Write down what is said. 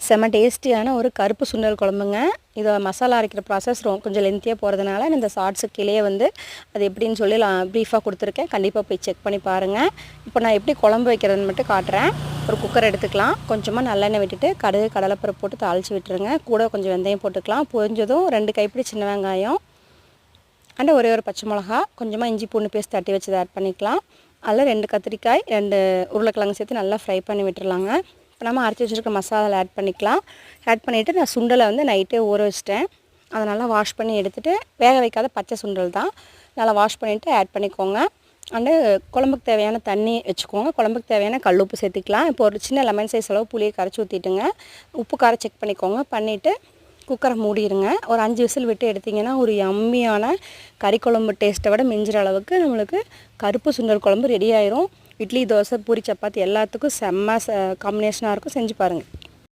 செம்ம டேஸ்டியான ஒரு கருப்பு சுண்டல் குழம்புங்க. இதை மசாலா அரைக்கிற ப்ராசஸ் கொஞ்சம் லென்த்தியாக போகிறதுனால இந்த ஷார்ட்ஸுக்கிலேயே வந்து அது எப்படின்னு சொல்லி ப்ரீஃபாக கொடுத்துருக்கேன். கண்டிப்பாக போய் செக் பண்ணி பாருங்கள். இப்போ நான் எப்படி குழம்பு வைக்கிறதுன்னு மட்டும் காட்டுறேன். ஒரு குக்கர் எடுத்துக்கலாம். கொஞ்சமாக நல்லெண்ணெய் விட்டுட்டு கடுகு கடலைப்பருப்பு போட்டு தாளித்து விட்டுருங்க. கூட கொஞ்சம் வெந்தயம் போட்டுக்கலாம். பொரிஞ்சதும் 2 கைப்பிடி சின்ன வெங்காயம் அண்ட் ஒரே ஒரு பச்சை மிளகா, கொஞ்சமாக இஞ்சி பூண்டு பேஸ்ட் தட்டி வச்சு ஆட் பண்ணிக்கலாம். அதில் 2 கத்திரிக்காய் 2 உருளைக்கிழங்கு சேர்த்து நல்லா ஃப்ரை பண்ணி விட்டுருலாங்க. இப்போ நம்ம அரைச்சி வச்சுருக்க மசாலா ஆட் பண்ணிக்கலாம். ஆட் பண்ணிவிட்டு நான் சுண்டலை வந்து நைட்டே ஊற வச்சிட்டேன். அதை நல்லா வாஷ் பண்ணி எடுத்துகிட்டு, வேக வைக்காத பச்சை சுண்டல் தான், நல்லா வாஷ் பண்ணிவிட்டு ஆட் பண்ணிக்கோங்க. அண்டு குழம்புக்கு தேவையான தண்ணி வச்சுக்கோங்க. குழம்புக்கு தேவையான கல் உப்பு சேர்த்துக்கலாம். இப்போ ஒரு சின்ன லெமன் சைஸ் அளவு புளியை கரைச்சி ஊற்றிட்டுங்க. உப்பு காரம் செக் பண்ணிக்கோங்க. பண்ணிவிட்டு குக்கரை மூடிடுங்க. ஒரு 5 விசில் விட்டு எடுத்திங்கன்னா ஒரு யம்மியான கறி குழம்பு டேஸ்ட்டை விட மிஞ்சிற அளவுக்கு நம்மளுக்கு கருப்பு சுண்டல் குழம்பு ரெடி ஆயிரும். இட்லி, தோசை, பூரி, சப்பாத்தி எல்லாத்துக்கும் செம்ம காம்பினேஷனாக இருக்கும். செஞ்சு பாருங்கள்.